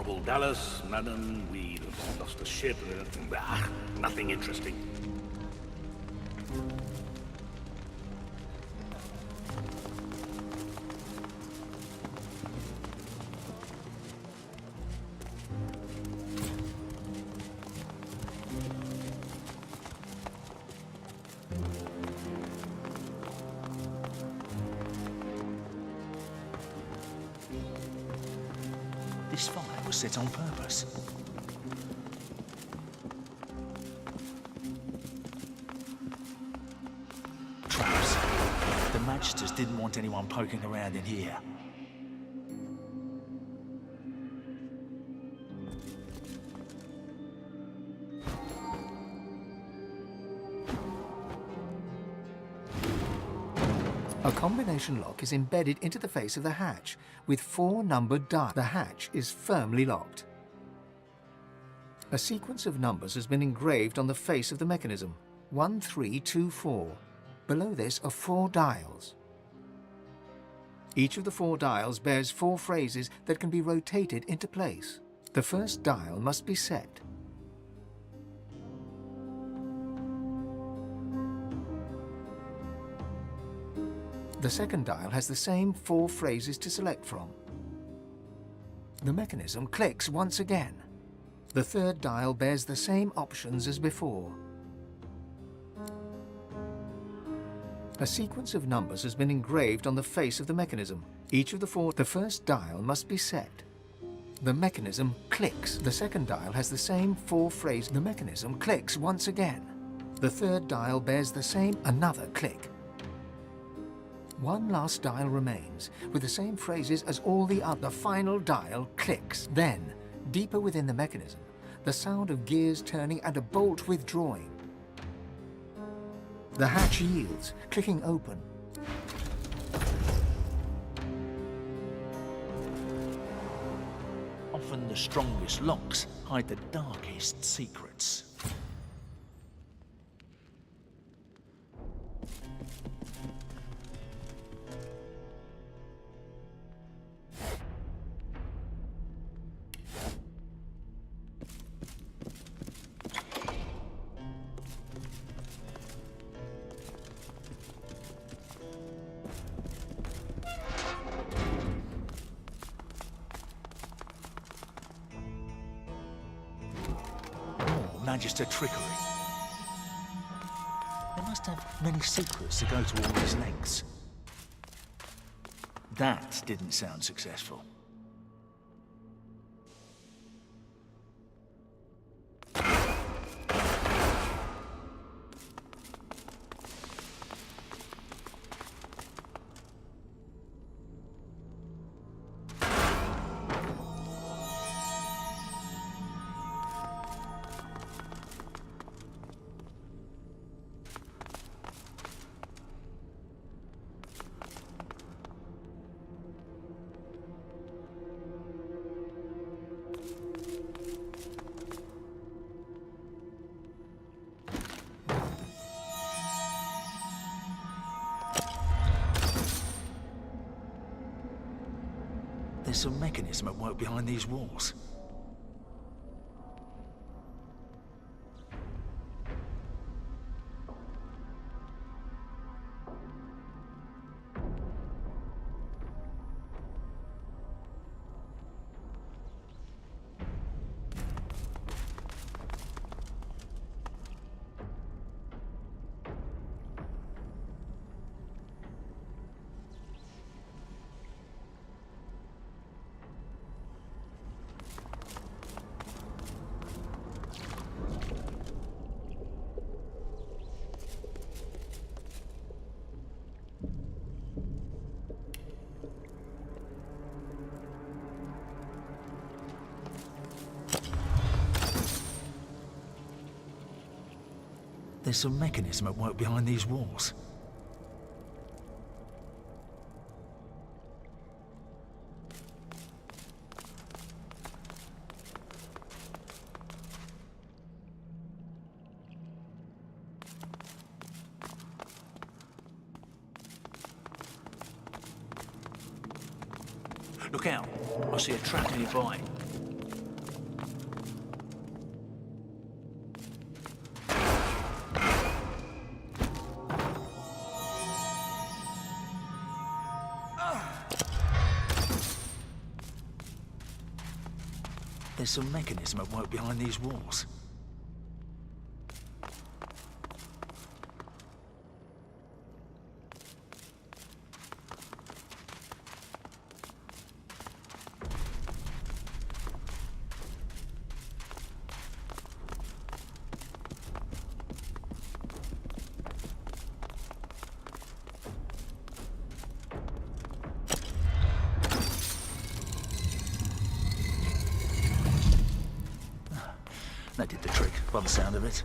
Trouble Dallas, Madden, we lost a ship. Nothing interesting. This fire was set on purpose. Traps. The Magisters didn't want anyone poking around in here. A combination lock is embedded into the face of the hatch with 4 numbered dials. The hatch is firmly locked. A sequence of numbers has been engraved on the face of the mechanism, 1324. Below this are 4 dials. Each of the 4 dials bears 4 phrases that can be rotated into place. The first dial must be set. The second dial has the same 4 phrases to select from. The mechanism clicks once again. The third dial bears the same options as before. A sequence of numbers has been engraved on the face of the mechanism. Each of the 4. The first dial must be set. The mechanism clicks. The second dial has the same 4 phrases. The mechanism clicks once again. The third dial bears the same. Another click. One last dial remains, with the same phrases as all the other. The final dial clicks. Then, deeper within the mechanism, the sound of gears turning and a bolt withdrawing. The hatch yields, clicking open. Often the strongest locks hide the darkest secrets. Magister trickery. They must have many secrets to go to all these lengths. That didn't sound successful. There's some mechanism at work behind these walls. There's some mechanism at work behind these walls. Look out! I see a trap nearby. there's some mechanism at work behind these walls. That did the trick, by the sound of it.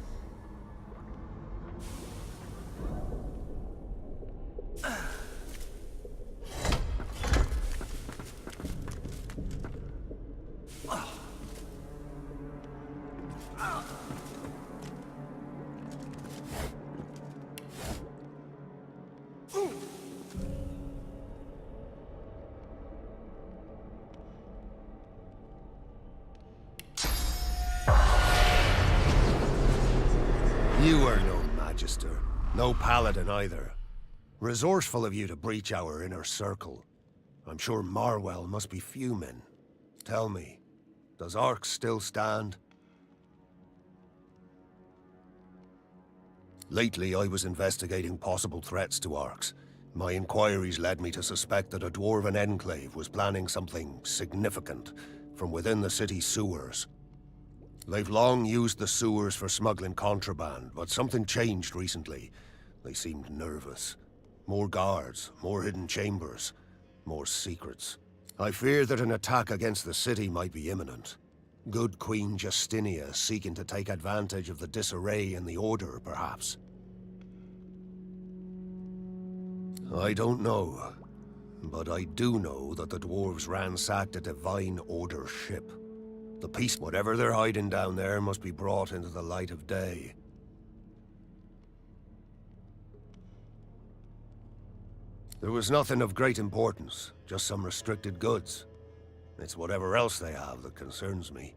You are no Magister, no Paladin either. Resourceful of you to breach our inner circle. I'm sure Marwell must be fuming. Tell me, does Arx still stand? Lately, I was investigating possible threats to Arx. My inquiries led me to suspect that a Dwarven enclave was planning something significant from within the city's sewers. They've long used the sewers for smuggling contraband, but something changed recently. They seemed nervous. More guards, more hidden chambers, more secrets. I fear that an attack against the city might be imminent. Good Queen Justinia seeking to take advantage of the disarray in the Order, perhaps. I don't know, but I do know that the dwarves ransacked a Divine Order ship. The peace, whatever they're hiding down there, must be brought into the light of day. There was nothing of great importance, just some restricted goods. It's whatever else they have that concerns me.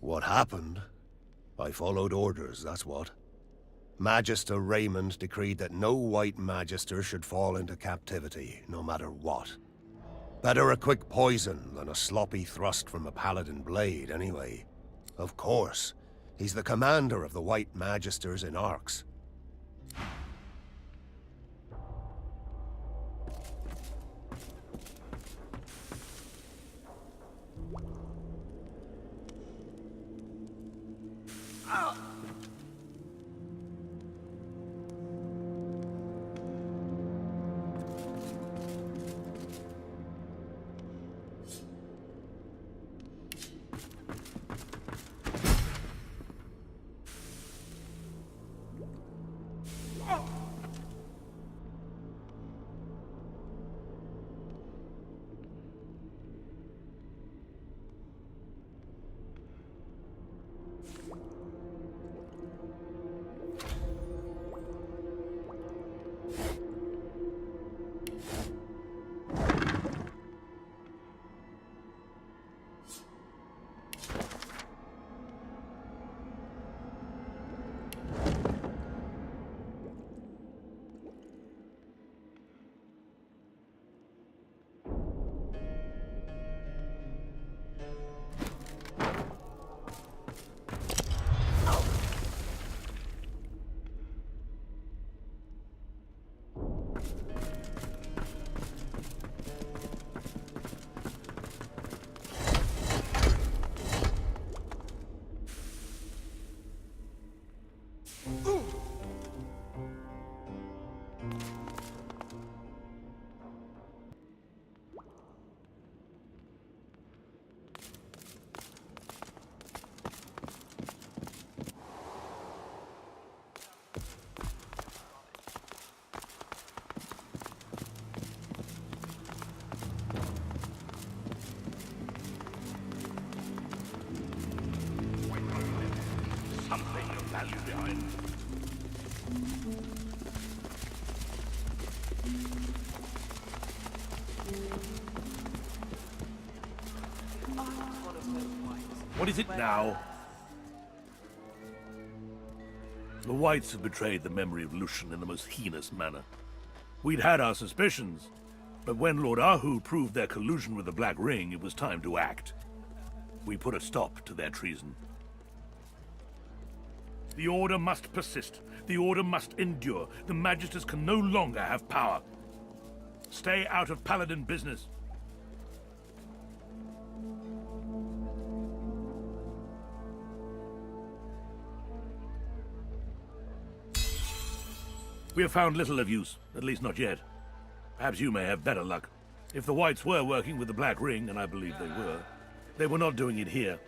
What happened? I followed orders, that's what. Magister Raymond decreed that no white Magister should fall into captivity, no matter what. Better a quick poison than a sloppy thrust from a paladin blade, anyway. Of course, he's the commander of the white Magisters in Arx. Something of value behind. What is it now? The Whites have betrayed the memory of Lucian in the most heinous manner. We'd had our suspicions, but when Lord Ahu proved their collusion with the Black Ring, it was time to act. We put a stop to their treason. The Order must persist. The Order must endure. The Magisters can no longer have power. Stay out of Paladin business. We have found little of use, at least not yet. Perhaps you may have better luck. If the Whites were working with the Black Ring, and I believe they were not doing it here.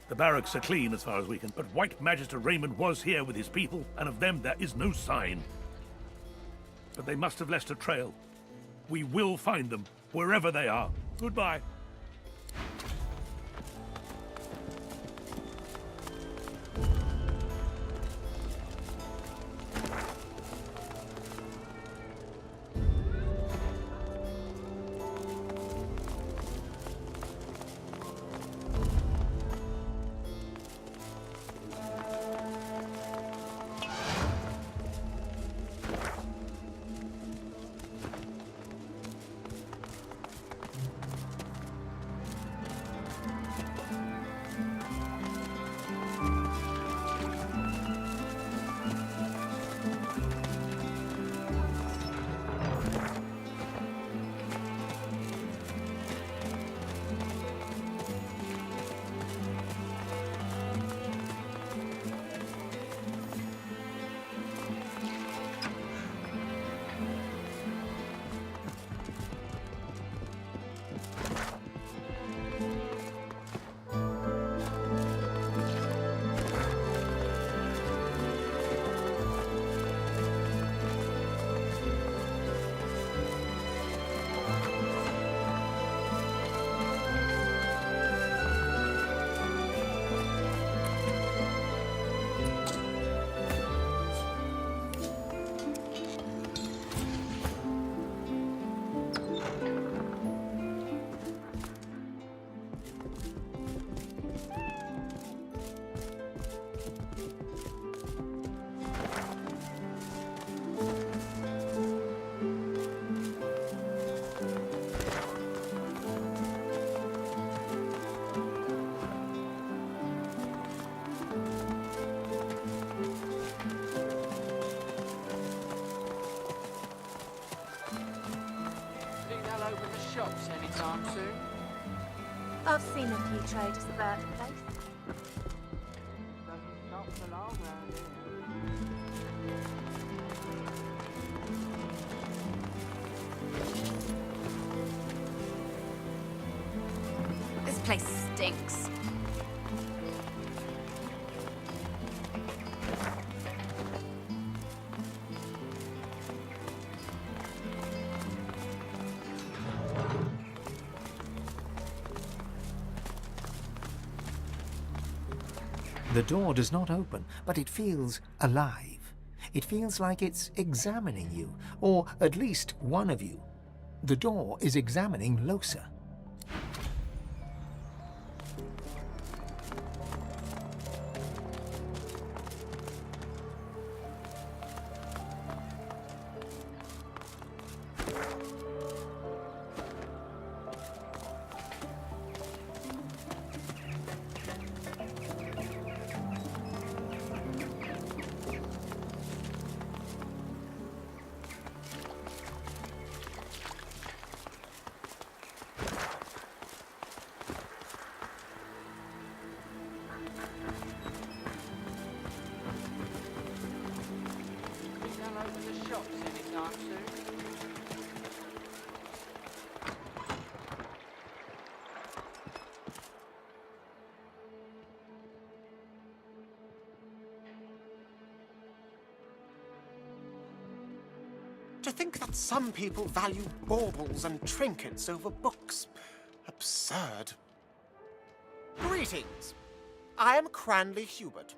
The barracks are clean as far as we can, but White Magister Raymond was here with his people, and of them there is no sign. But they must have left a trail. We will find them, wherever they are. Goodbye. Shops anytime soon? I've seen a few traders about the place. Doesn't stop for long round here. This place stinks. The door does not open, but it feels alive. It feels like it's examining you, or at least one of you. The door is examining Losa. To think that some people value baubles and trinkets over books. Absurd. Greetings. I am Cranley Hubert.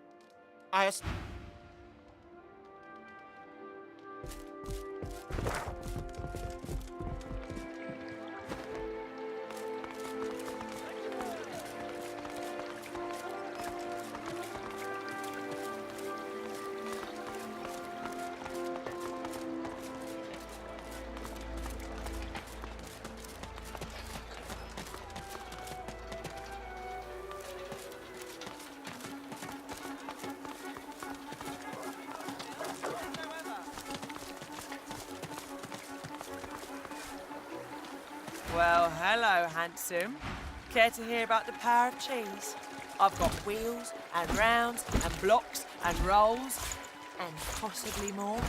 Well, hello, handsome. Care to hear about the power of cheese? I've got wheels and rounds and blocks and rolls and possibly more.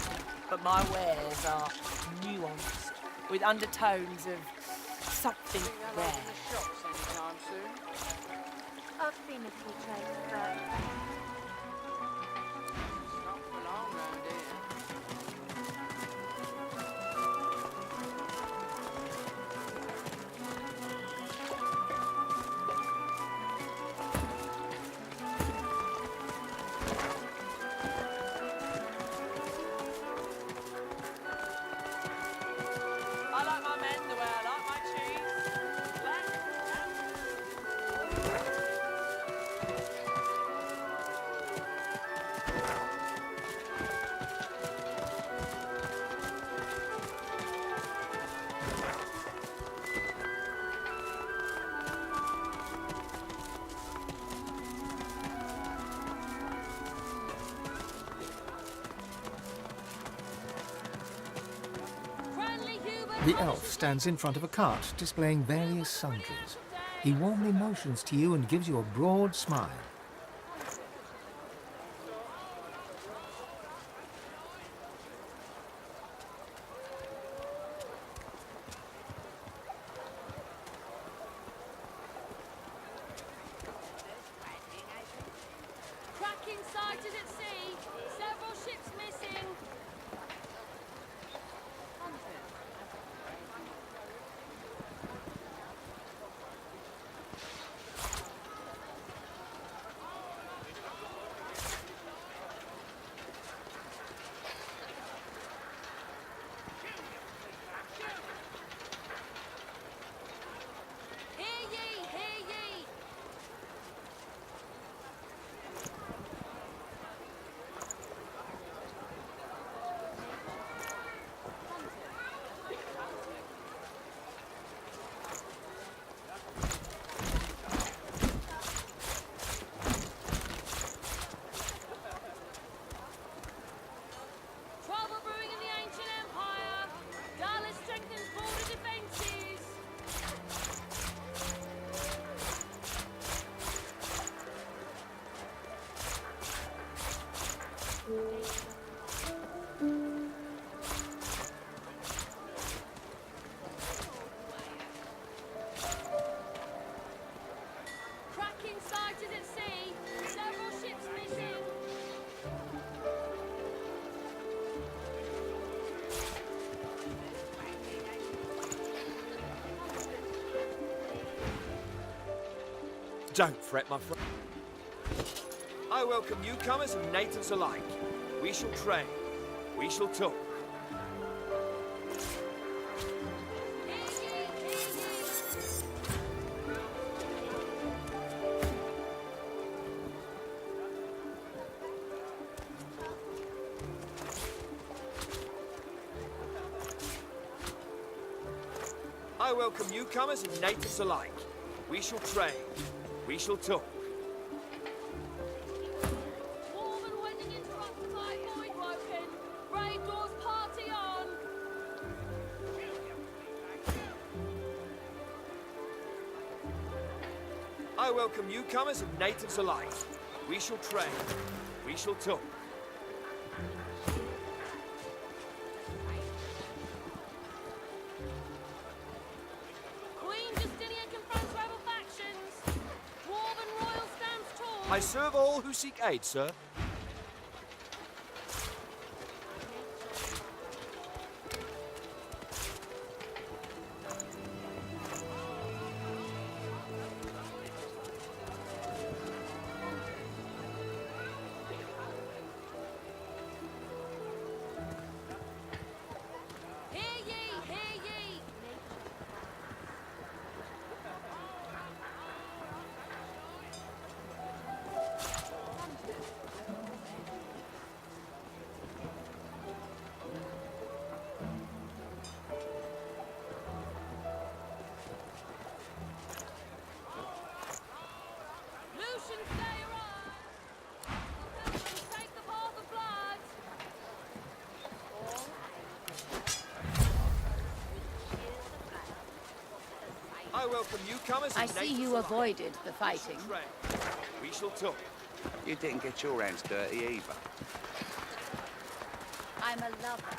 But my wares are nuanced, with undertones of something rare. I've seen a few traitors, but I like my men the way I like my cheese. Left and The elf stands in front of a cart displaying various sundries. He warmly motions to you and gives you a broad smile. Cracking sighted at sea. Several ships missing. Hear ye, hear ye. Trouble brewing in the ancient empire. Dallas strengthens border defenses. Cracking sighted at sea. Several ships missing. Don't fret, my friend. I welcome newcomers and natives alike. We shall trade. We shall talk. Hear ye, hear ye. I welcome newcomers and natives alike. We shall trade. We shall talk. Warm and wending interrupted by void woken. Brave doors party on. I welcome newcomers and natives alike. We shall trade. We shall talk. Queen Justinian confronts rebel factions. Dwarven royal stands tall. I serve all who seek aid, sir. Hear ye, hear ye. welcome newcomers I and see natives you alike. avoided the fighting. Trade. We shall talk. You didn't get your hands dirty either. I'm a lover.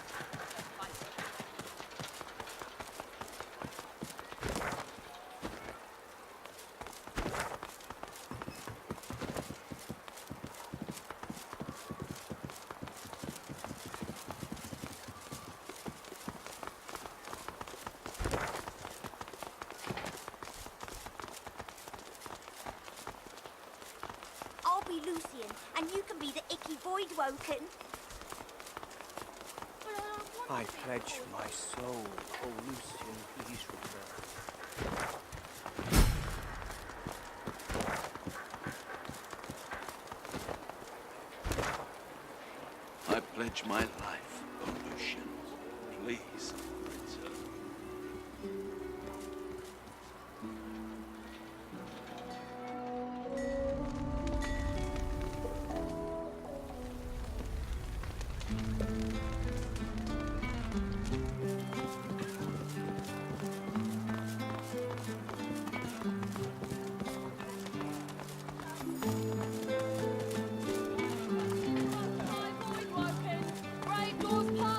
I'll be Lucian, and you can be the icky void woken. I pledge my soul, O Lucian, please return. I pledge my life, O Lucian. Please return.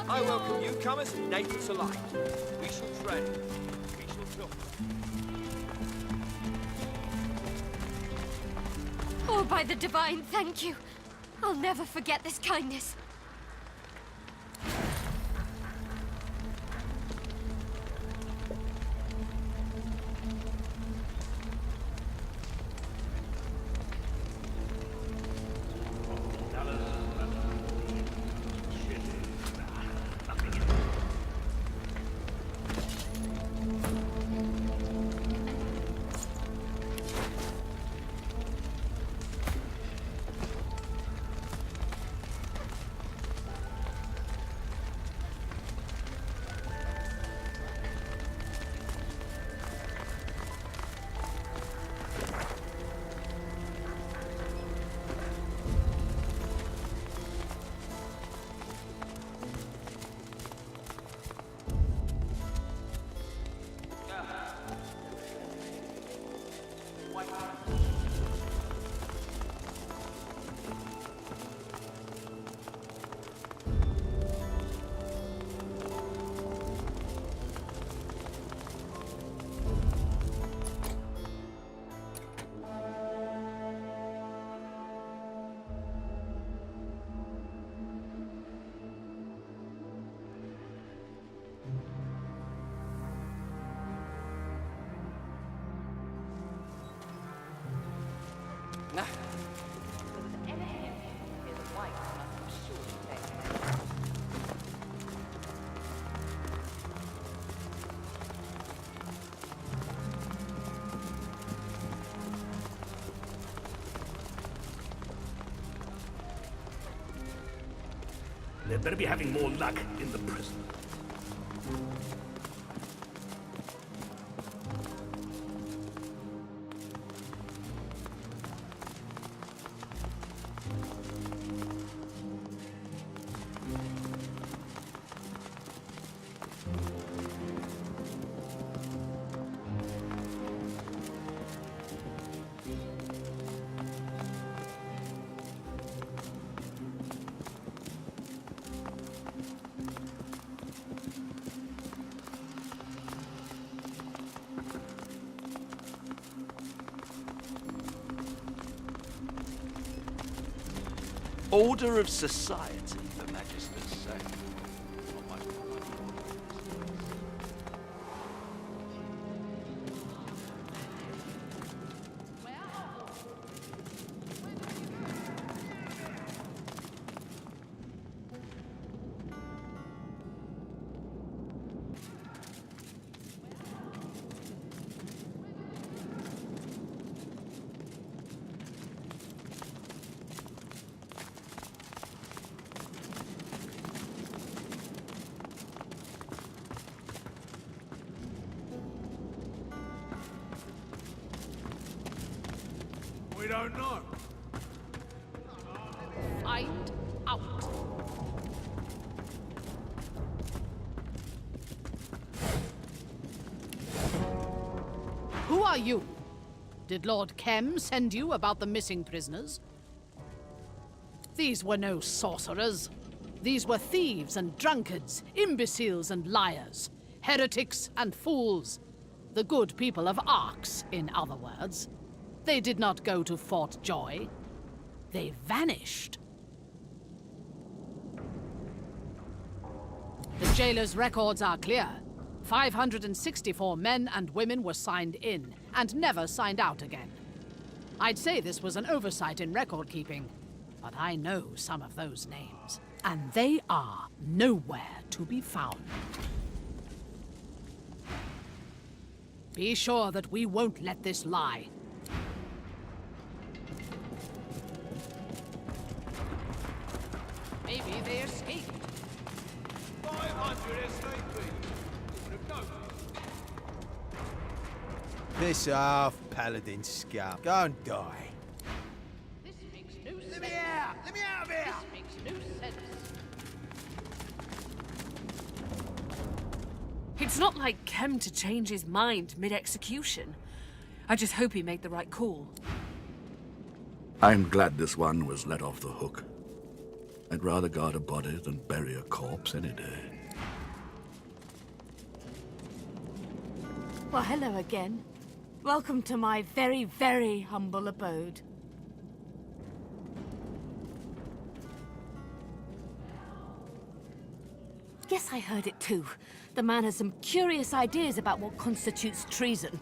I welcome newcomers and natives alike. We shall trade. We shall talk. Oh, by the divine, thank you. I'll never forget this kindness. They'd better be having more luck in the prison. Order of society, the Magisters say. We don't know. Find out. are you? Did Lord Kem send you about the missing prisoners? These were no sorcerers. These were thieves and drunkards, imbeciles and liars, heretics and fools. The good people of Arx, in other words. They did not go to Fort Joy. They vanished. The jailer's records are clear. 564 men and women were signed in, and never signed out again. I'd say this was an oversight in record keeping, but I know some of those names, and they are nowhere to be found. Be sure that we won't let this lie. Maybe they escaped. 500 SAP. Would have known. Piss off, paladin scum. Go and die. This makes no sense. Let me out! Let me out of here! This makes no sense. It's not like Kem to change his mind mid-execution. I just hope he made the right call. I'm glad this one was let off the hook. I'd rather guard a body than bury a corpse any day. Well, hello again. Welcome to my very, very humble abode. Yes, I heard it too. The man has some curious ideas about what constitutes treason.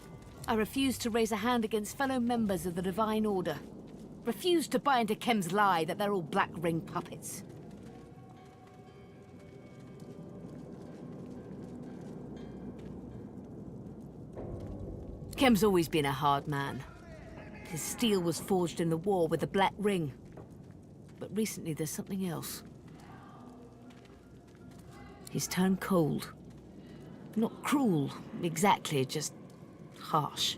I refuse to raise a hand against fellow members of the Divine Order. Refuse to buy into Kem's lie that they're all Black Ring puppets. Kem's always been a hard man. His steel was forged in the war with the Black Ring. But recently there's something else. He's turned cold. Not cruel, exactly, just harsh.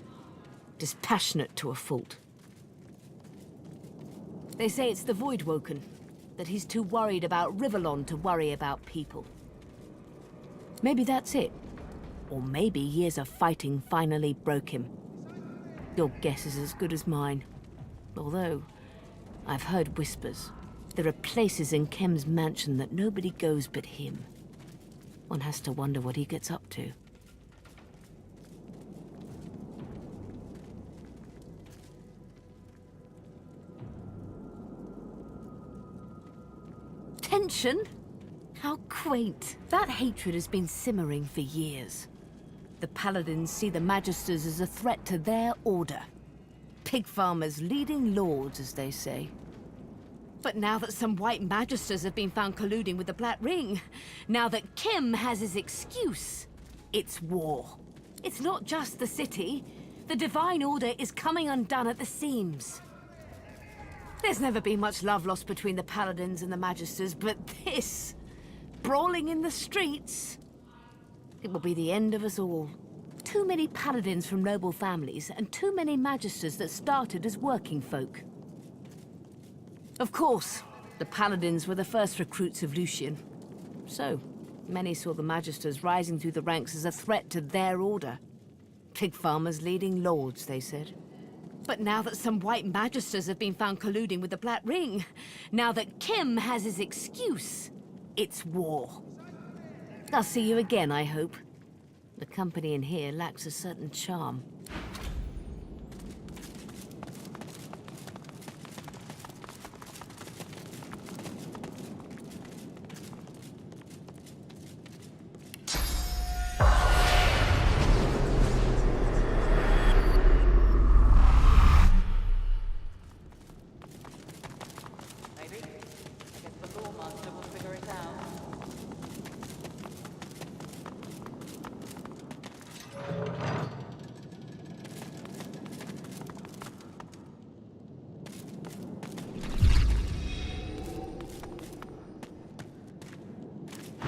Dispassionate to a fault. They say it's the Void Woken, that he's too worried about Rivellon to worry about people. Maybe that's it. Or maybe years of fighting finally broke him. Your guess is as good as mine. Although, I've heard whispers. There are places in Kem's mansion that nobody goes but him. One has to wonder what he gets up to. Tension? How quaint. That hatred has been simmering for years. The Paladins see the Magisters as a threat to their order. Pig farmers leading lords, as they say. But now that some white Magisters have been found colluding with the Black Ring, now that Kim has his excuse, it's war. It's not just the city. The Divine Order is coming undone at the seams. There's never been much love lost between the Paladins and the Magisters, but this, brawling in the streets, it will be the end of us all. Too many Paladins from noble families, and too many Magisters that started as working folk. Of course, the Paladins were the first recruits of Lucian. So, many saw the Magisters rising through the ranks as a threat to their order. Pig farmers leading lords, they said. But now that some white Magisters have been found colluding with the Black Ring, now that Kim has his excuse, it's war. I'll see you again, I hope. The company in here lacks a certain charm.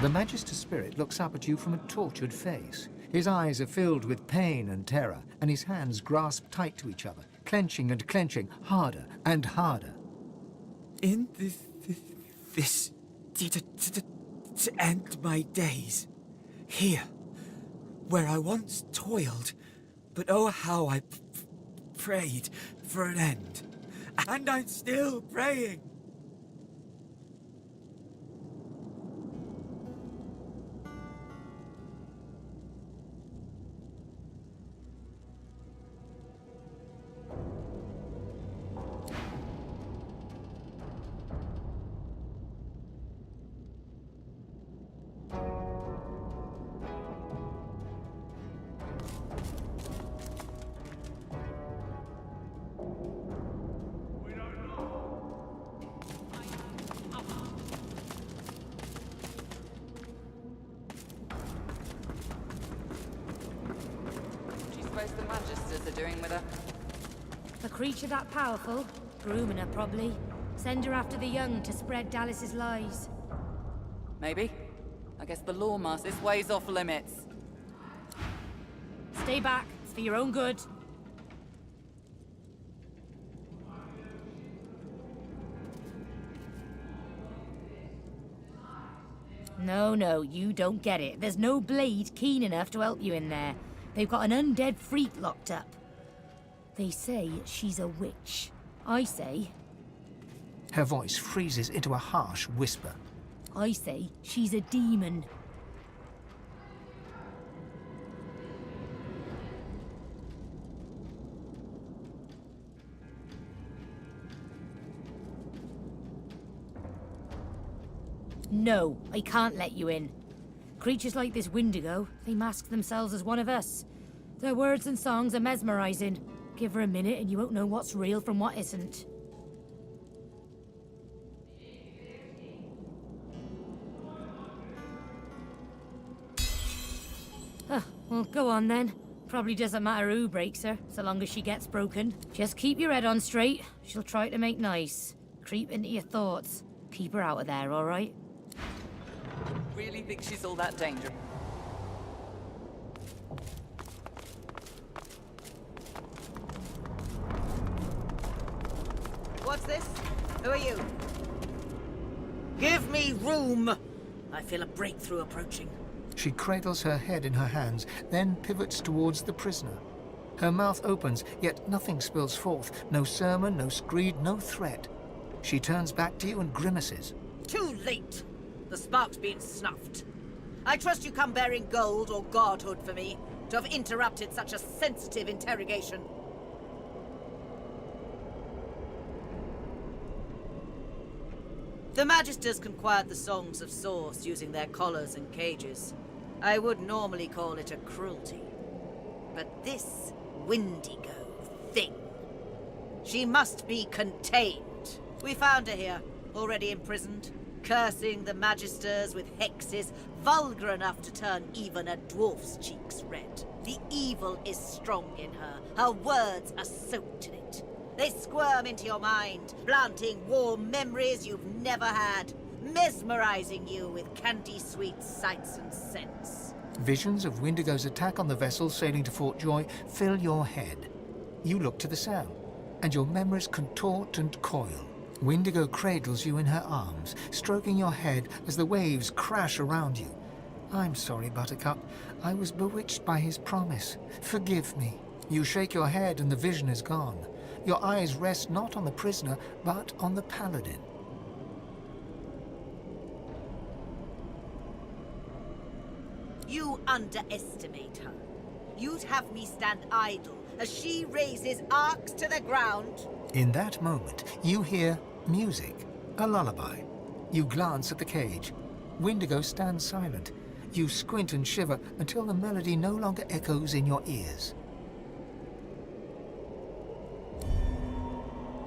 The Magister spirit looks up at you from a tortured face. His eyes are filled with pain and terror, and his hands grasp tight to each other, clenching and clenching, harder and harder. In this to end my days, here, where I once toiled, But oh, how I prayed for an end. And I'm still praying. The Magisters are doing with her? A creature that powerful? Grooming her, probably. Send her after the young to spread Dallas's lies. Maybe. I guess the Lawmaster is ways off limits. Stay back. It's for your own good. No, you don't get it. There's no blade keen enough to help you in there. They've got an undead freak locked up. They say she's a witch. I say... Her voice freezes into a harsh whisper. I say she's a demon. No, I can't let you in. Creatures like this Wendigo, they mask themselves as one of us. Their words and songs are mesmerizing. Give her a minute and you won't know what's real from what isn't. Well, go on then. Probably doesn't matter who breaks her, so long as she gets broken. Just keep your head on straight. She'll try to make nice. Creep into your thoughts. Keep her out of there, all right? Really think she's all that dangerous? What's this? Who are you? Give me room! I feel a breakthrough approaching. She cradles her head in her hands, then pivots towards the prisoner. Her mouth opens, yet nothing spills forth. No sermon, no screed, no threat. She turns back to you and grimaces. Too late! The spark's been snuffed. I trust you come bearing gold or godhood for me, to have interrupted such a sensitive interrogation. The Magisters can quiet the songs of Source using their collars and cages. I would normally call it a cruelty. But this Wendigo thing, she must be contained. We found her here, already imprisoned, cursing the Magisters with hexes vulgar enough to turn even a dwarf's cheeks red. The evil is strong in her. Her words are soaked in it. They squirm into your mind, planting warm memories you've never had, mesmerizing you with candy-sweet sights and scents. Visions of Wendigo's attack on the vessel sailing to Fort Joy fill your head. You look to the sound, and your memories contort and coil. Wendigo cradles you in her arms, stroking your head as the waves crash around you. I'm sorry, Buttercup. I was bewitched by his promise. Forgive me. You shake your head and the vision is gone. Your eyes rest not on the prisoner, but on the paladin. You underestimate her. You'd have me stand idle as she raises arcs to the ground. In that moment, you hear music, a lullaby. You glance at the cage. Wendigo stands silent. You squint and shiver until the melody no longer echoes in your ears.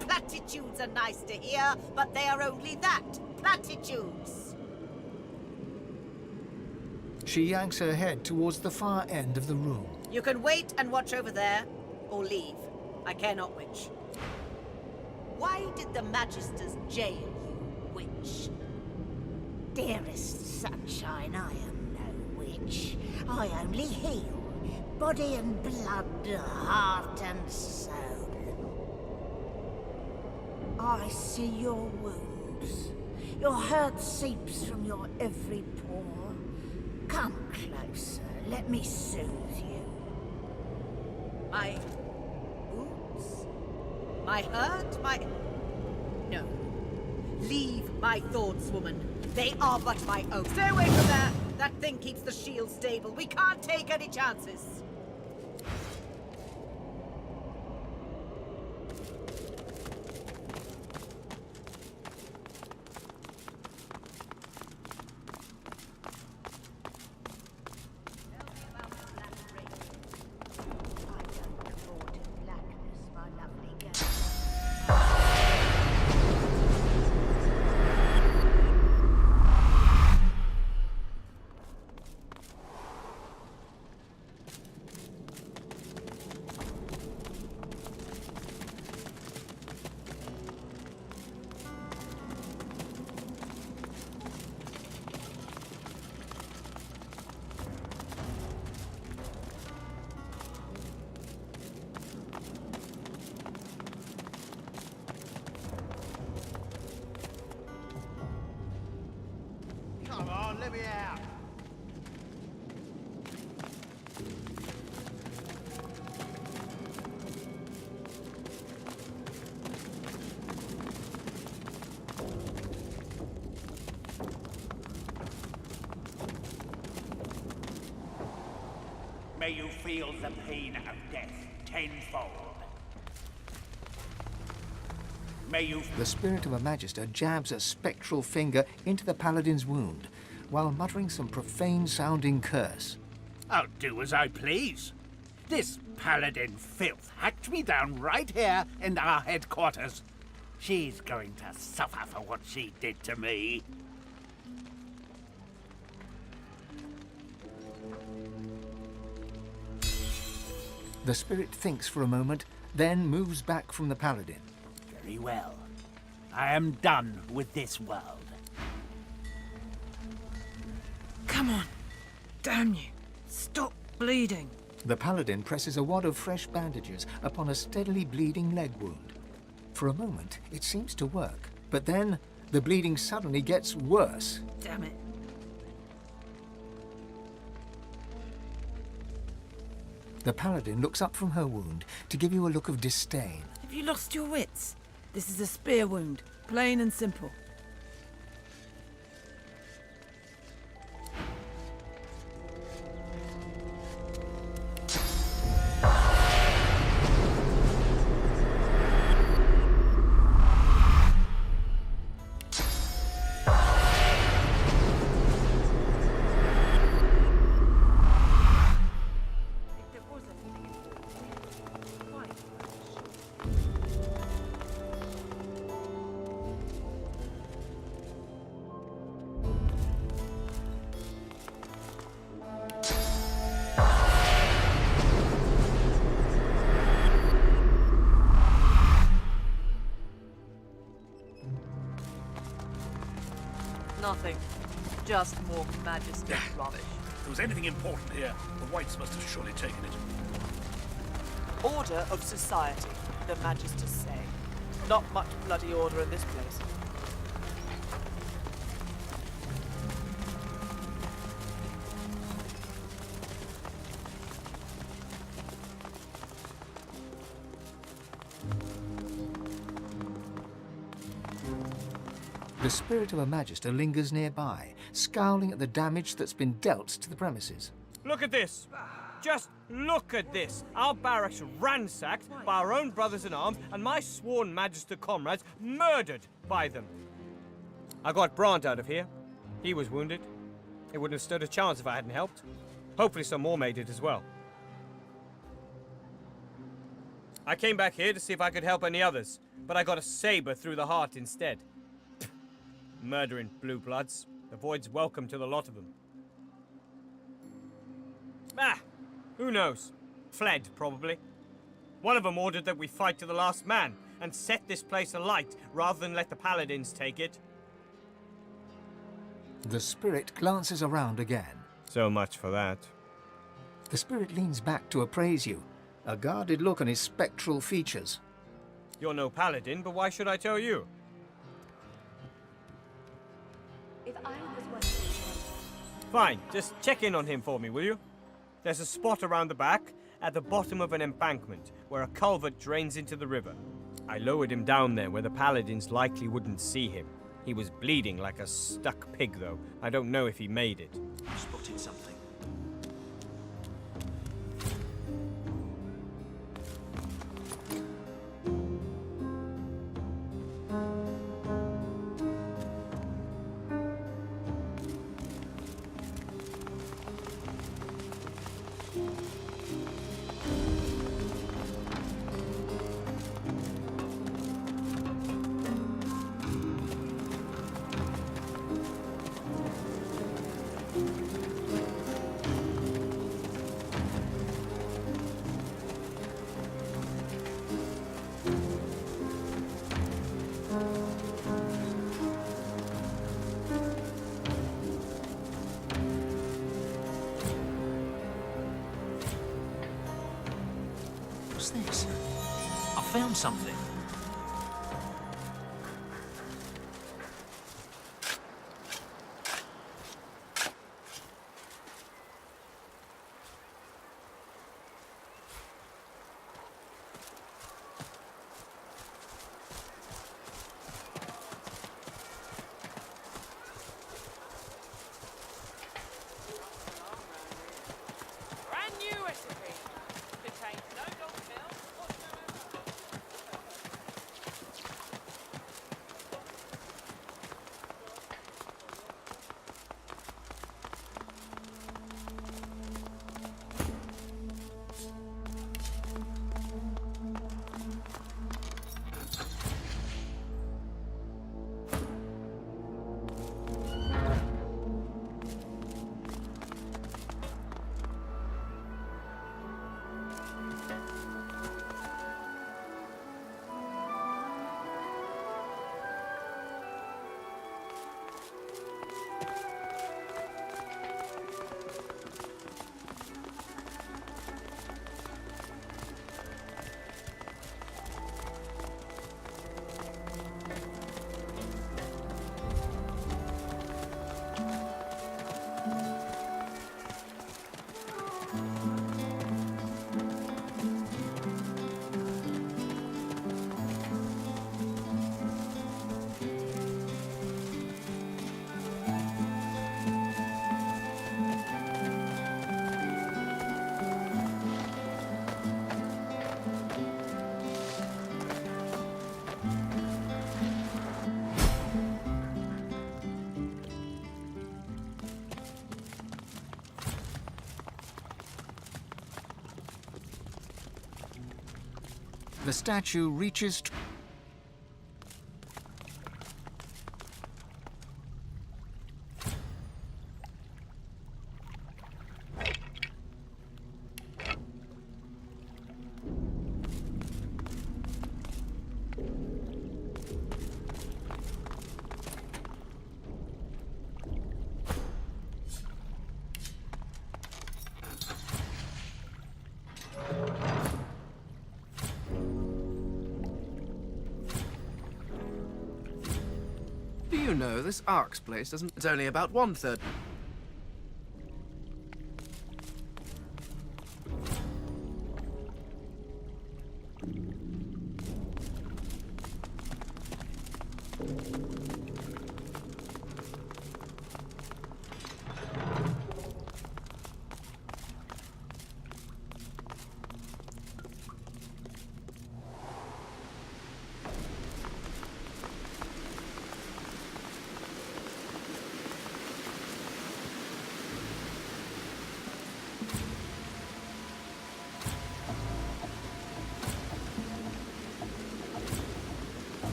Platitudes are nice to hear, but they are only that, platitudes. She yanks her head towards the far end of the room. You can wait and watch over there, or leave. I care not which. Why did the Magisters jail you, witch? Dearest sunshine, I am no witch. I only heal. Body and blood, heart and soul. I see your wounds. Your hurt seeps from your every pore. Come closer, let me soothe you. My wounds? My hurt? No. Leave my thoughts, woman. They are but my own. Stay away from there! That thing keeps the shield stable. We can't take any chances. Come on, let me out. May you feel the pain of death tenfold. May you... The spirit of a Magister jabs a spectral finger into the paladin's wound, while muttering some profane-sounding curse. I'll do as I please. This paladin filth hacked me down right here in our headquarters. She's going to suffer for what she did to me. The spirit thinks for a moment, then moves back from the paladin. Very well. I am done with this world. Come on. Damn you. Stop bleeding. The paladin presses a wad of fresh bandages upon a steadily bleeding leg wound. For a moment, it seems to work, but then the bleeding suddenly gets worse. Damn it. The paladin looks up from her wound to give you a look of disdain. Have you lost your wits? This is a spear wound, plain and simple. Nothing. Just more Magister rubbish. If there was anything important here, the Whites must have surely taken it. Order of society, the Magisters say. Not much bloody order in this place. The spirit of a Magister lingers nearby, scowling at the damage that's been dealt to the premises. Look at this! Just look at this! Our barracks ransacked by our own brothers-in-arms and my sworn Magister comrades murdered by them. I got Brant out of here. He was wounded. He wouldn't have stood a chance if I hadn't helped. Hopefully some more made it as well. I came back here to see if I could help any others, but I got a saber through the heart instead. Murdering blue bloods. The Void's welcome to the lot of them. Ah! Who knows? Fled, probably. One of them ordered that we fight to the last man and set this place alight rather than let the paladins take it. The spirit glances around again. So much for that. The spirit leans back to appraise you, a guarded look on his spectral features. You're no paladin, but why should I tell you? If I was Fine, just check in on him for me, will you? There's a spot around the back, at the bottom of an embankment where a culvert drains into the river. I lowered him down there where the paladins likely wouldn't see him. He was bleeding like a stuck pig, though. I don't know if he made it. Spotted something. What's this? I found something. Brand new recipe. Contains no dog milk whatsoever. The statue reaches... Do you know, this Ark's place doesn't... It's only about 1/3.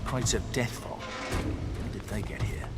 Crates of death fog. How did they get here?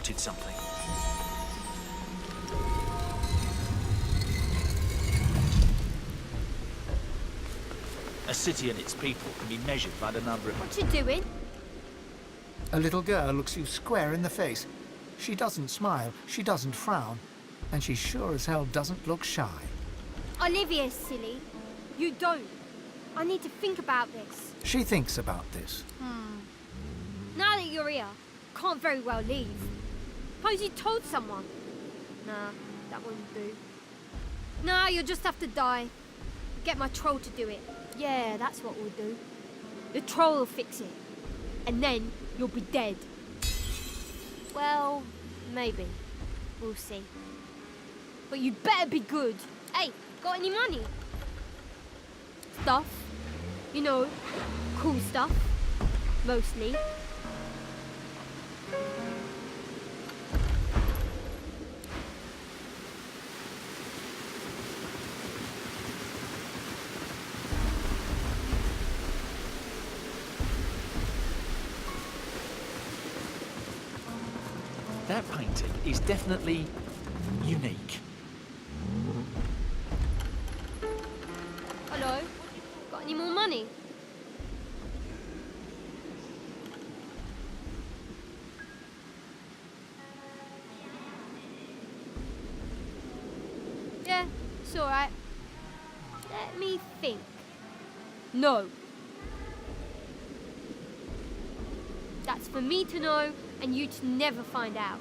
spotted something. A city and its people can be measured by the number of... What you doing? A little girl looks you square in the face. She doesn't smile, she doesn't frown, and she sure as hell doesn't look shy. Olivia's silly. You don't. I need to think about this. She thinks about this. Now that you're here, can't very well leave. Suppose you told someone. Nah, that wouldn't do. Nah, you'll just have to die. Get my troll to do it. Yeah, that's what we'll do. The troll will fix it. And then you'll be dead. Well, maybe. We'll see. But you'd better be good. Hey, got any money? Stuff. You know, cool stuff. Mostly. That painting is definitely unique. Hello? Got any more money? Yeah, it's alright. Let me think. No. That's for me to know and you to never find out.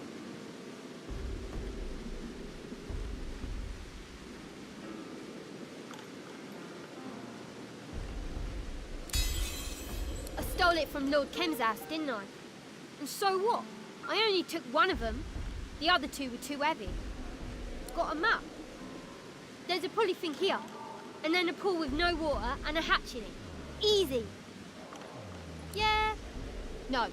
I stole it from Lord Kem's house, didn't I? And so what? I only took one of them. The other two were too heavy. Got a map. There's a pulley thing here, and then a pool with no water and a hatch in it. Easy. Yeah. No.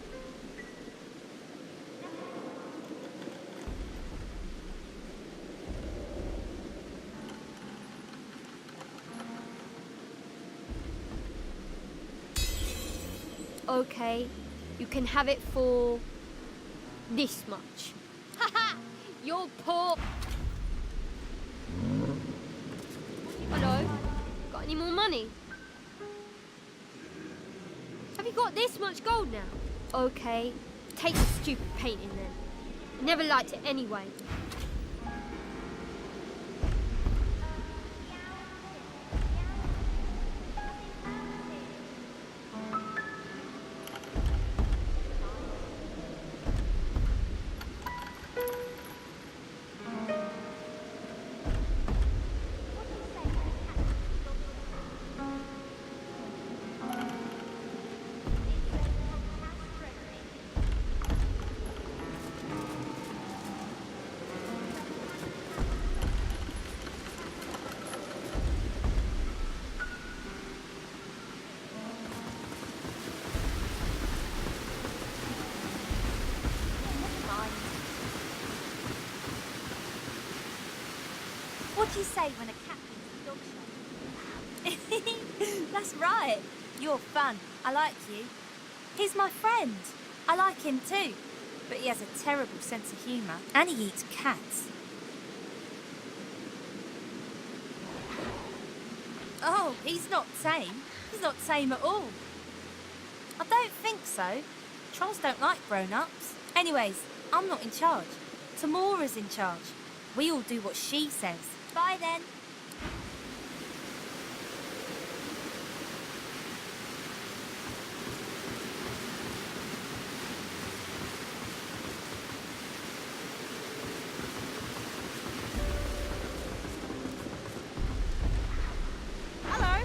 Okay, you can have it for this much. Haha! You're poor. Hello? Got any more money? Have you got this much gold now? Okay, take the stupid painting then. I never liked it anyway. What do you say when a cat brings a dog show? That's right. You're fun. I like you. He's my friend. I like him too. But he has a terrible sense of humour. And he eats cats. Oh, he's not tame. He's not tame at all. I don't think so. Trolls don't like grown-ups. Anyways, I'm not in charge. Tamora's in charge. We all do what she says. Bye then. Hello.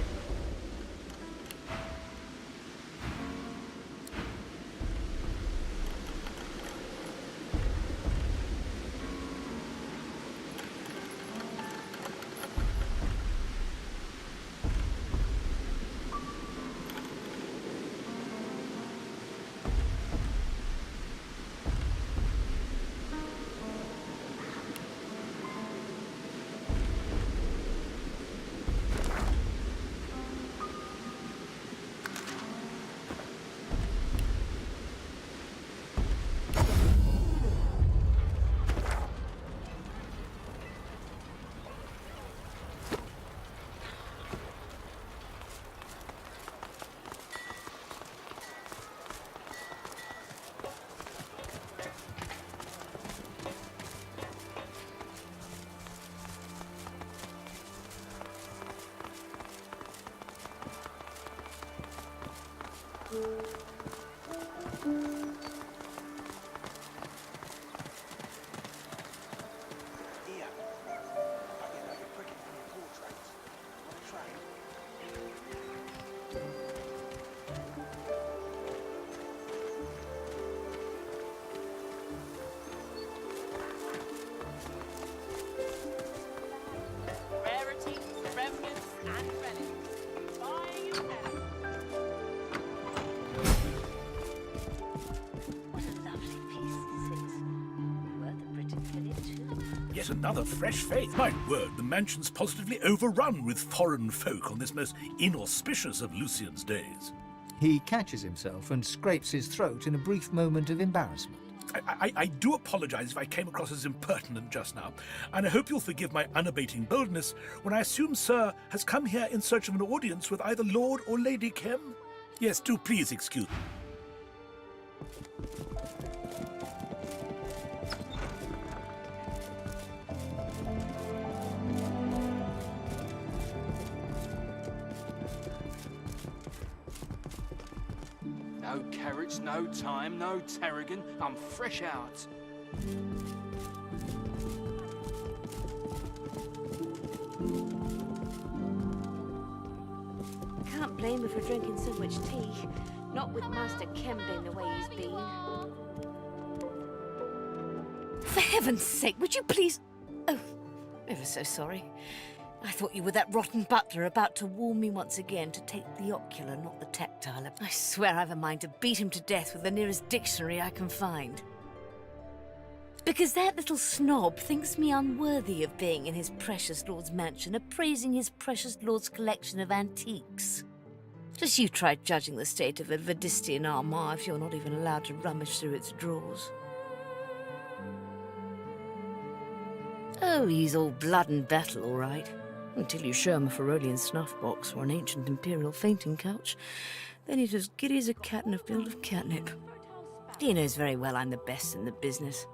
Yet another fresh face. My word, the mansion's positively overrun with foreign folk on this most inauspicious of Lucian's days. He catches himself and scrapes his throat in a brief moment of embarrassment. I do apologize if I came across as impertinent just now, and I hope you'll forgive my unabating boldness when I assume Sir has come here in search of an audience with either Lord or Lady Kim. Yes, do please excuse me. No carrots, no thyme, no tarragon. I'm fresh out. Can't blame her for drinking so much tea. Not with Master Kem being the way he's been. For heaven's sake, would you please... Oh, ever so sorry. I thought you were that rotten butler about to warn me once again to take the ocular, not the tactile. I swear I've a mind to beat him to death with the nearest dictionary I can find. Because that little snob thinks me unworthy of being in his precious lord's mansion, appraising his precious lord's collection of antiques. Just you try judging the state of a Vadistian armoire if you're not even allowed to rummage through its drawers. Oh, he's all blood and battle, all right. Until you show him a Ferolian snuff box or an ancient imperial fainting couch, then he's as giddy as a cat in a field of catnip. He knows very well I'm the best in the business.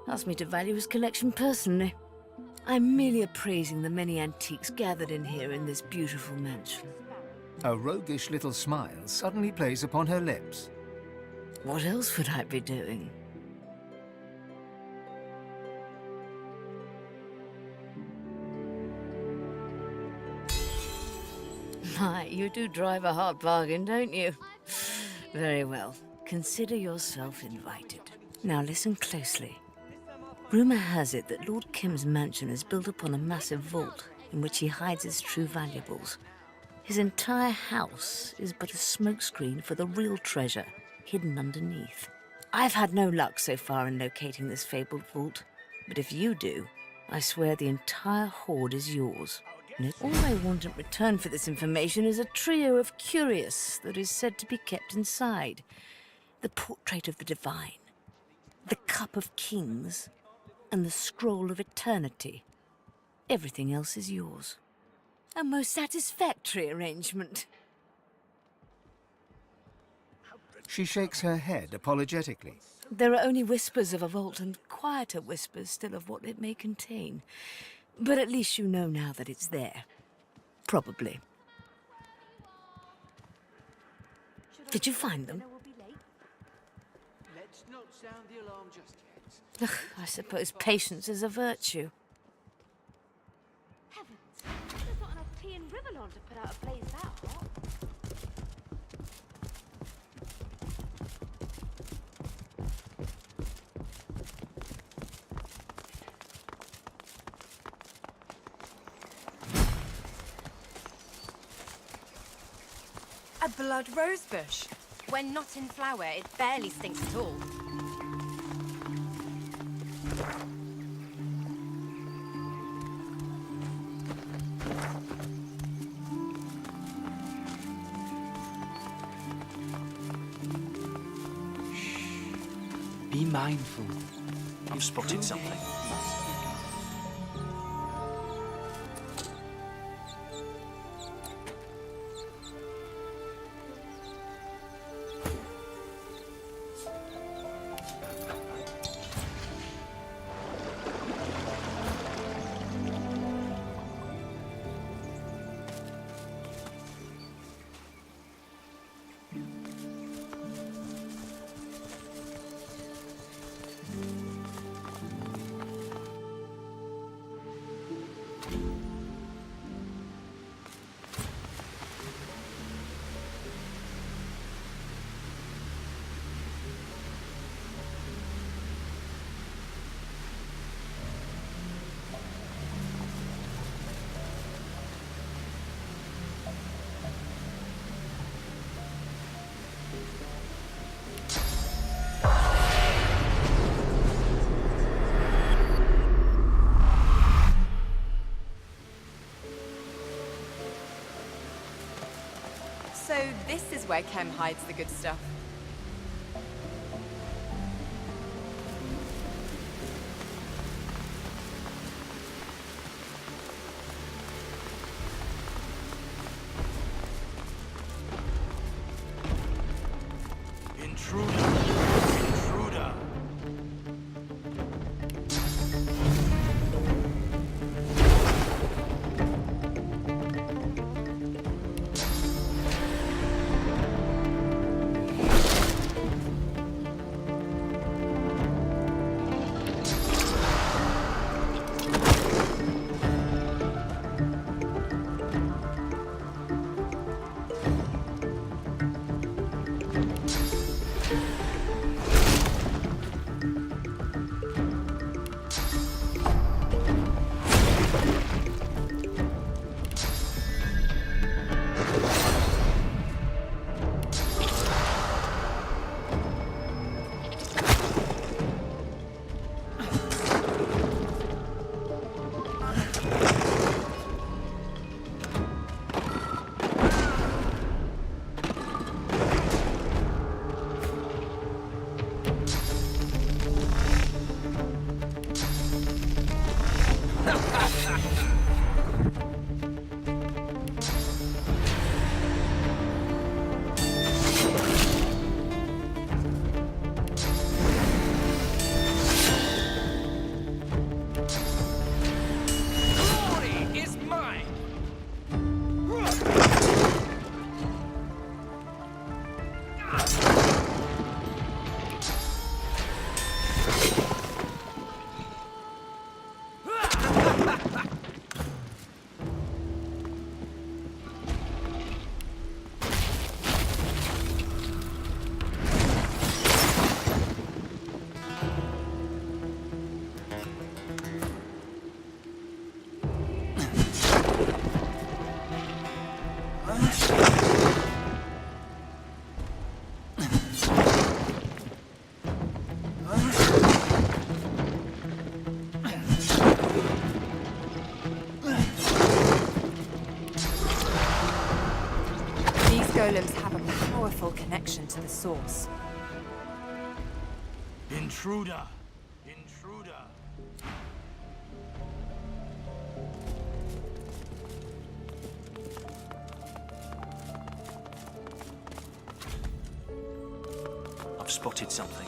Asked me to value his collection personally. I'm merely appraising the many antiques gathered in here in this beautiful mansion. A roguish little smile suddenly plays upon her lips. What else would I be doing? My, you do drive a hard bargain, don't you? Very well. Consider yourself invited. Now listen closely. Rumour has it that Lord Kim's mansion is built upon a massive vault in which he hides his true valuables. His entire house is but a smokescreen for the real treasure hidden underneath. I've had no luck so far in locating this fabled vault, but if you do, I swear the entire hoard is yours. And all I want in return for this information is a trio of curios that is said to be kept inside. The portrait of the divine, the cup of kings, and the scroll of eternity. Everything else is yours. A most satisfactory arrangement. She shakes her head apologetically. There are only whispers of a vault and quieter whispers still of what it may contain. But at least you know now that it's there. Probably. Did you find them? Let's not sound the alarm just yet. Ugh, I suppose patience is a virtue. Heavens, there's not enough tea in Riverlawn to put out a blaze that hot. A blood rosebush. When not in flower, it barely stinks at all. Be mindful. You've spotted something. So this is where Kem hides the good stuff. Intruder! Intruder! Golems have a powerful connection to the source. Intruder! Intruder! I've spotted something.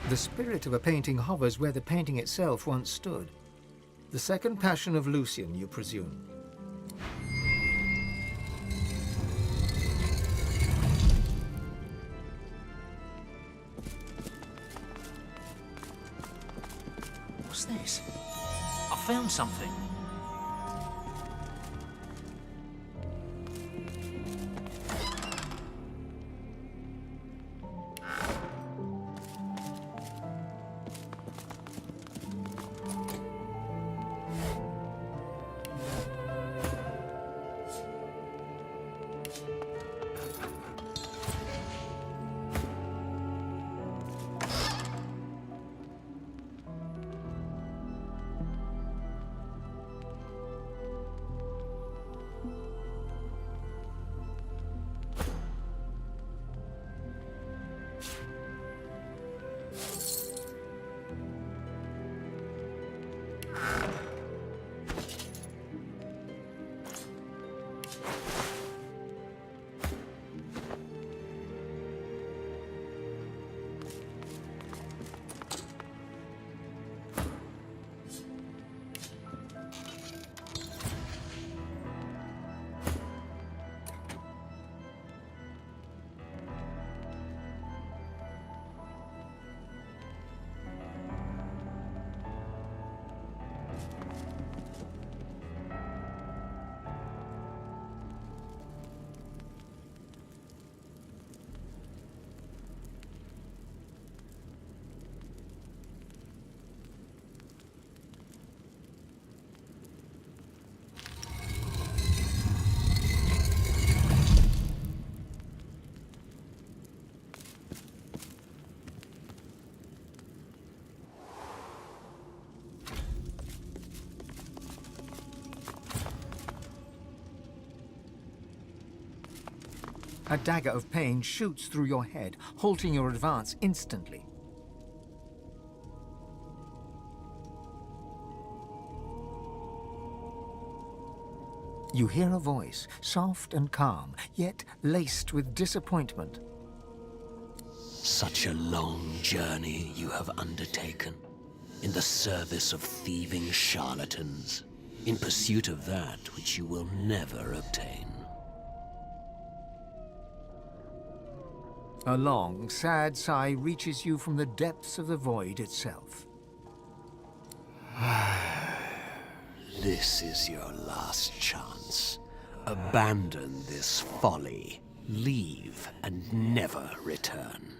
The spirit of a painting hovers where the painting itself once stood. The second passion of Lucian, you presume. What's this? I found something. A dagger of pain shoots through your head, halting your advance instantly. You hear a voice, soft and calm, yet laced with disappointment. Such a long journey you have undertaken, in the service of thieving charlatans, in pursuit of that which you will never obtain. A long, sad sigh reaches you from the depths of the void itself. This is your last chance. Abandon this folly. Leave and never return.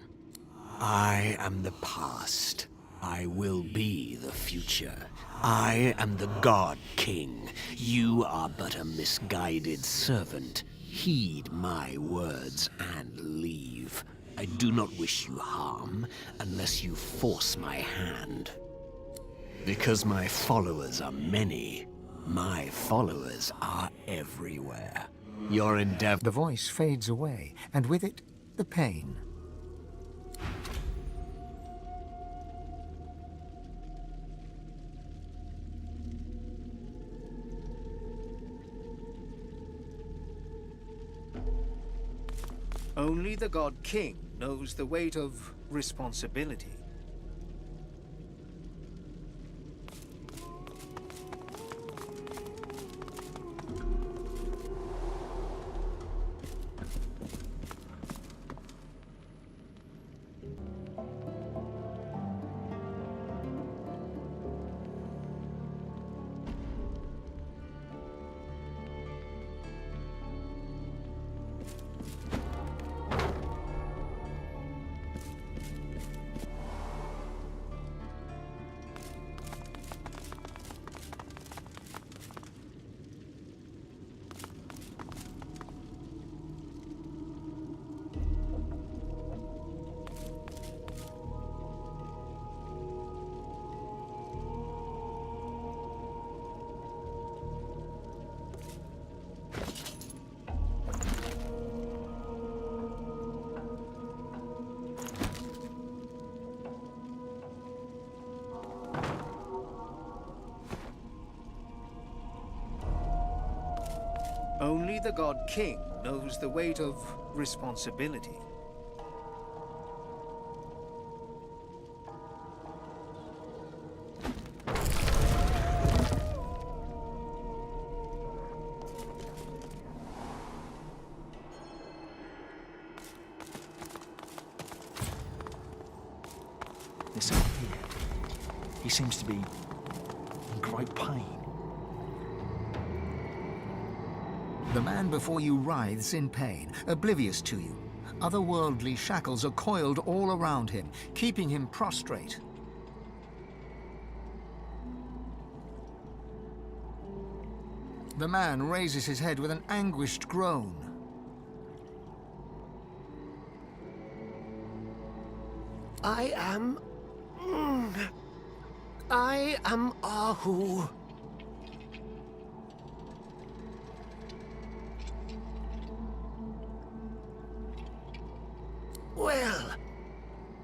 I am the past. I will be the future. I am the God King. You are but a misguided servant. Heed my words and leave. I do not wish you harm unless you force my hand. Because my followers are many, my followers are everywhere. Your endeavor... The voice fades away, and with it, the pain. Only the God King knows the weight of responsibility. Only the God King knows the weight of responsibility. This up here. He seems to be in great pain. The man before you writhes in pain, oblivious to you. Otherworldly shackles are coiled all around him, keeping him prostrate. The man raises his head with an anguished groan. I am Ahu. Well,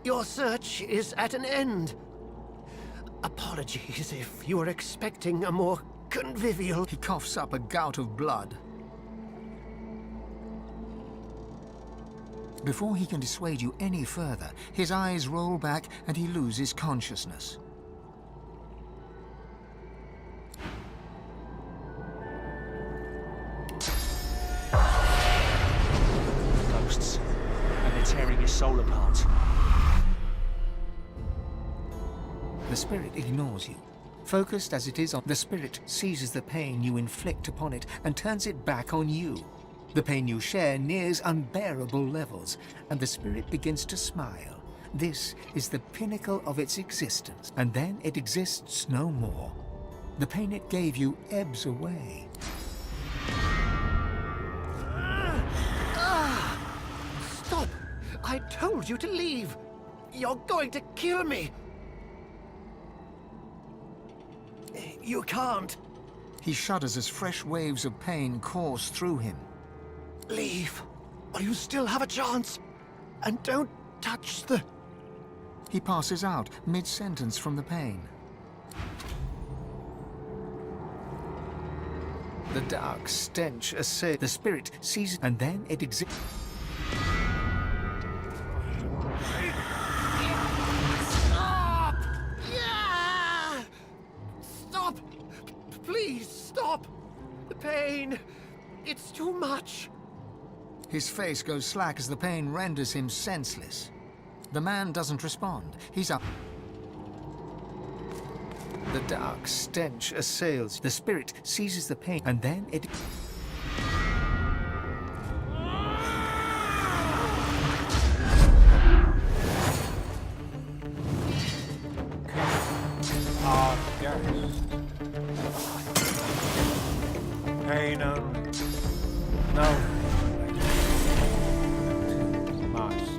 your search is at an end. Apologies if you were expecting a more convivial... He coughs up a gout of blood. Before he can dissuade you any further, his eyes roll back and he loses consciousness. Ghosts. And they're tearing his soul apart. The spirit ignores you. Focused as it is on the spirit seizes the pain you inflict upon it and turns it back on you. The pain you share nears unbearable levels, and the spirit begins to smile. This is the pinnacle of its existence, and then it exists no more. The pain it gave you ebbs away. Stop! I told you to leave! You're going to kill me! You can't. He shudders as fresh waves of pain course through him. Leave. while you still have a chance. And don't touch the... He passes out mid-sentence from the pain. The dark stench assails. The spirit sees, and then it exists. Stop! Yeah! Stop! Please stop! The pain. It's too much. His face goes slack as the pain renders him senseless. The man doesn't respond. He's up. The dark stench assails. The spirit seizes the pain, and then it... Our guest. Pain only. No. Must.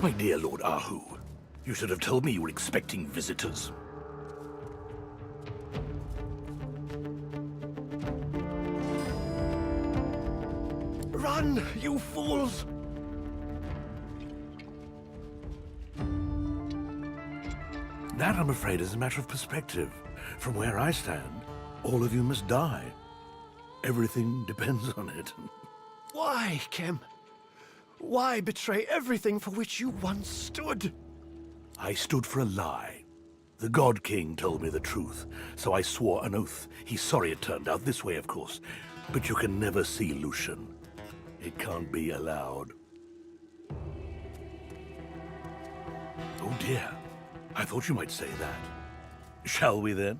My dear Lord Ahu, you should have told me you were expecting visitors. Run, you fools! That, I'm afraid, is a matter of perspective. From where I stand, all of you must die. Everything depends on it. Why, Kem? Why betray everything for which you once stood? I stood for a lie. The God King told me the truth, so I swore an oath. He's sorry it turned out this way, of course. But you can never see Lucian. It can't be allowed. Oh dear. I thought you might say that. Shall we then?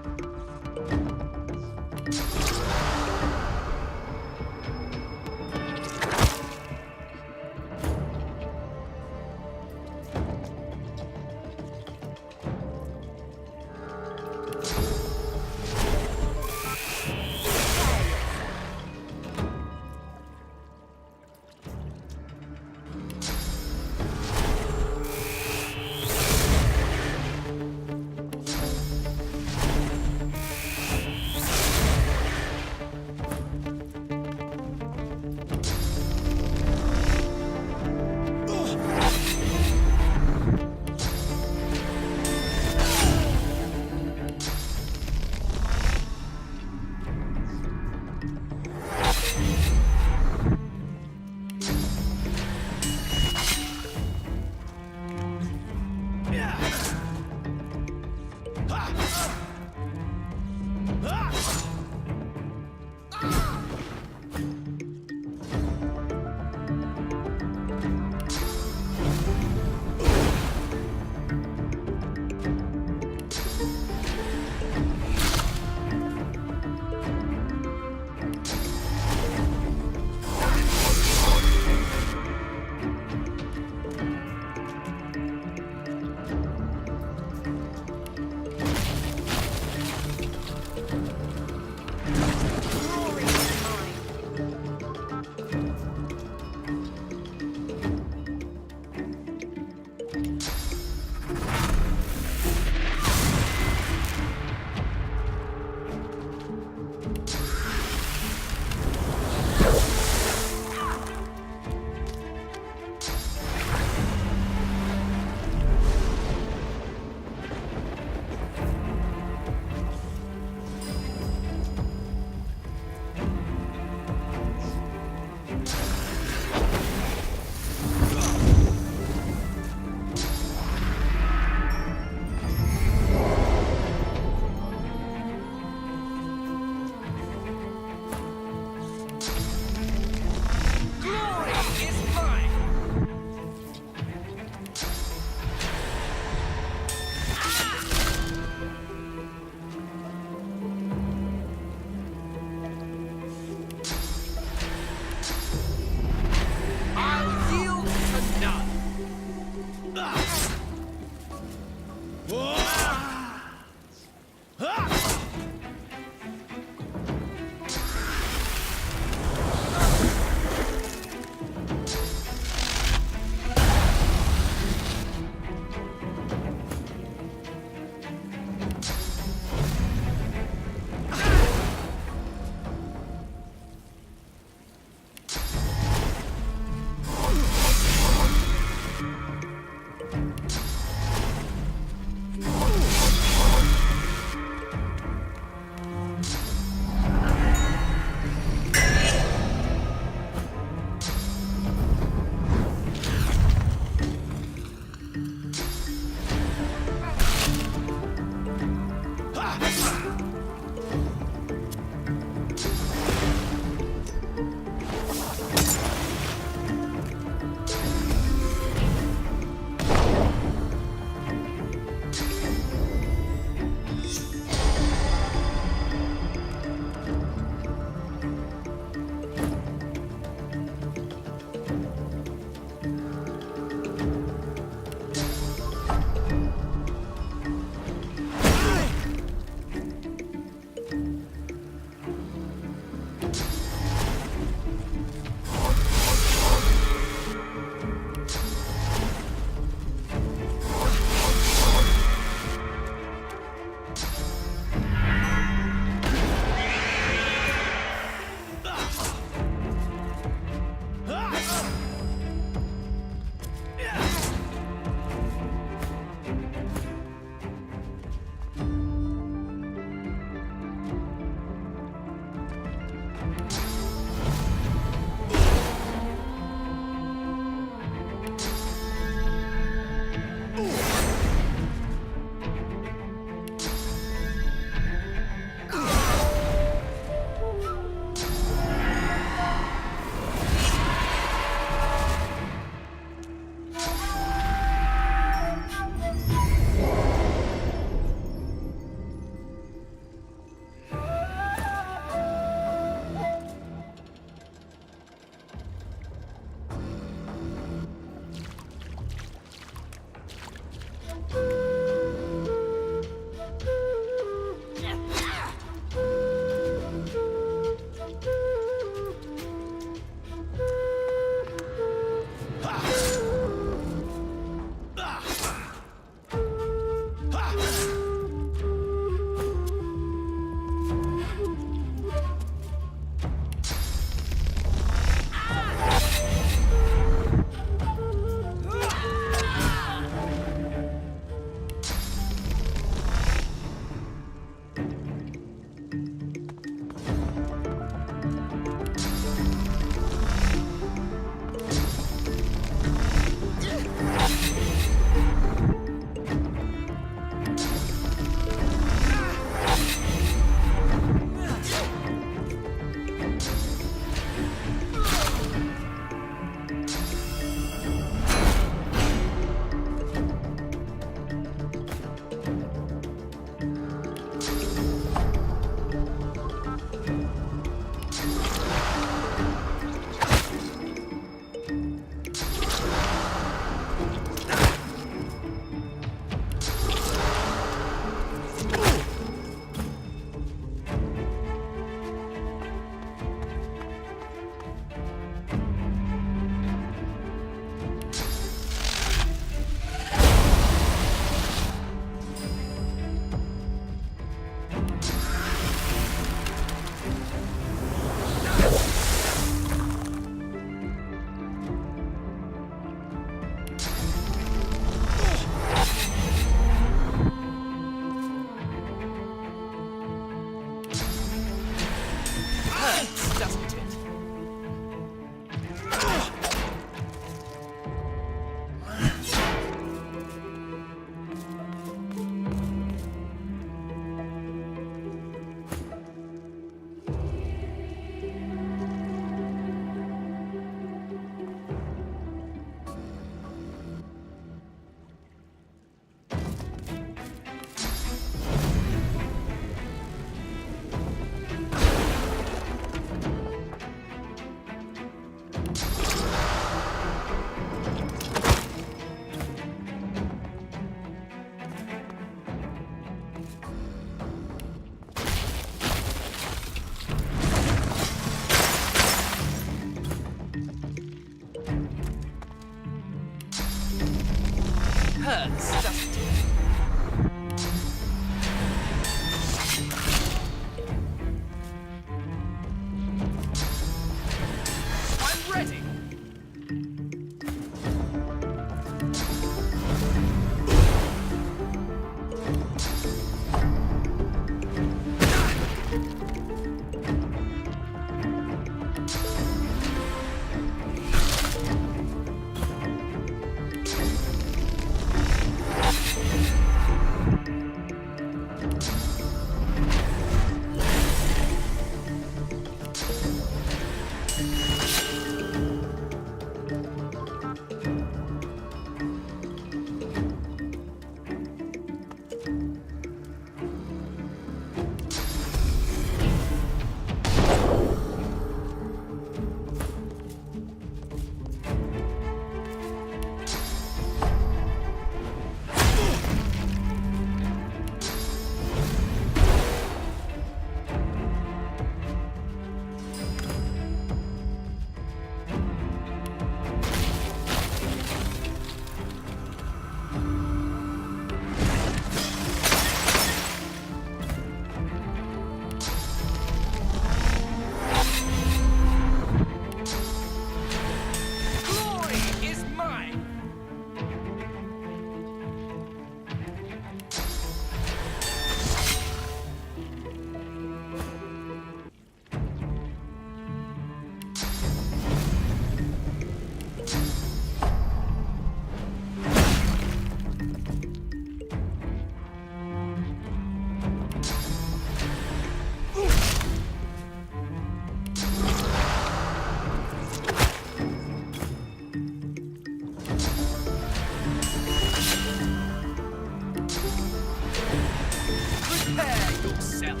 yourself.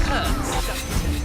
Hurts, doesn't it?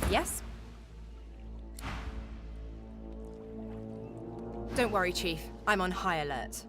Yes? Don't worry, Chief. I'm on high alert.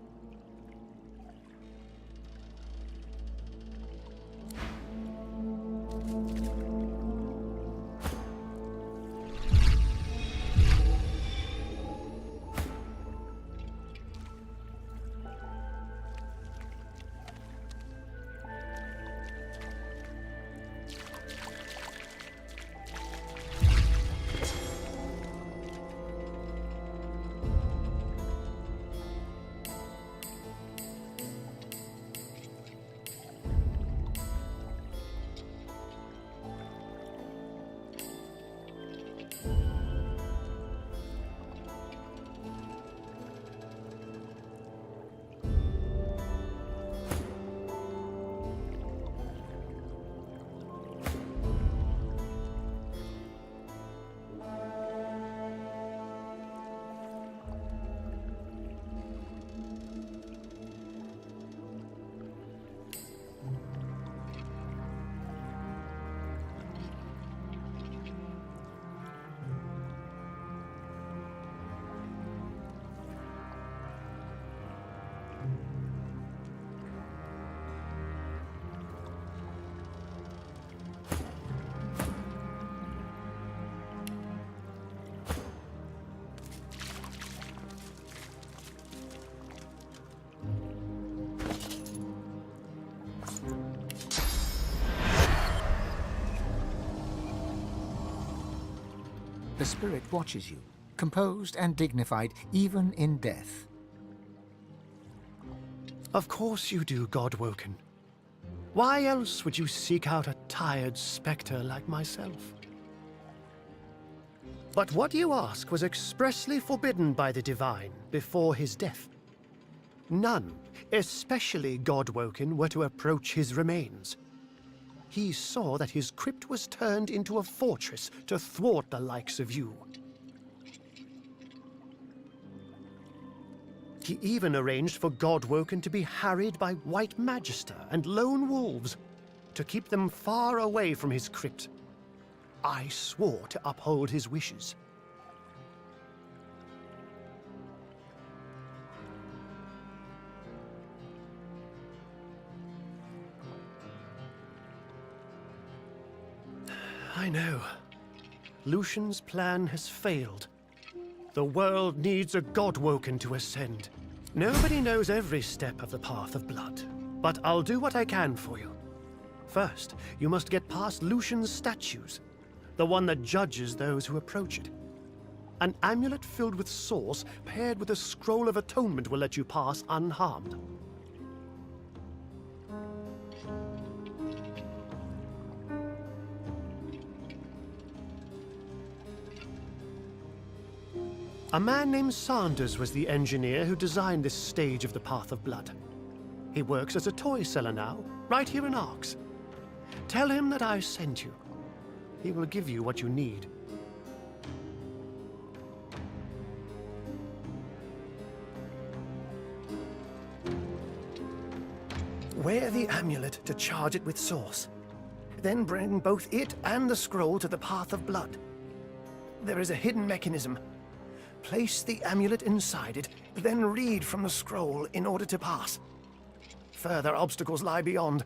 The spirit watches you, composed and dignified even in death. Of course you do, Godwoken. Why else would you seek out a tired spectre like myself? But what you ask was expressly forbidden by the Divine before his death. None, especially Godwoken, were to approach his remains. He saw that his crypt was turned into a fortress to thwart the likes of you. He even arranged for Godwoken to be harried by White Magister and lone wolves, to keep them far away from his crypt. I swore to uphold his wishes. I know. Lucian's plan has failed. The world needs a Godwoken to ascend. Nobody knows every step of the path of blood, but I'll do what I can for you. First, you must get past Lucian's statues, the one that judges those who approach it. An amulet filled with source paired with a scroll of atonement will let you pass unharmed. A man named Sanders was the engineer who designed this stage of the Path of Blood. He works as a toy seller now, right here in Arx. Tell him that I sent you. He will give you what you need. Wear the amulet to charge it with source. Then bring both it and the scroll to the Path of Blood. There is a hidden mechanism. Place the amulet inside it, then read from the scroll in order to pass. Further obstacles lie beyond.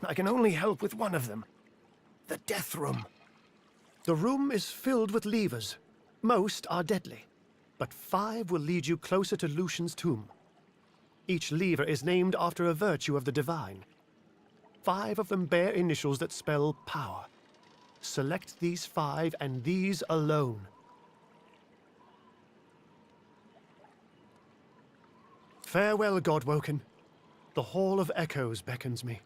I can only help with one of them. The Death Room. The room is filled with levers. Most are deadly, but 5 will lead you closer to Lucian's tomb. Each lever is named after a virtue of the divine. 5 of them bear initials that spell power. Select these 5 and these alone. Farewell, Godwoken. The Hall of Echoes beckons me.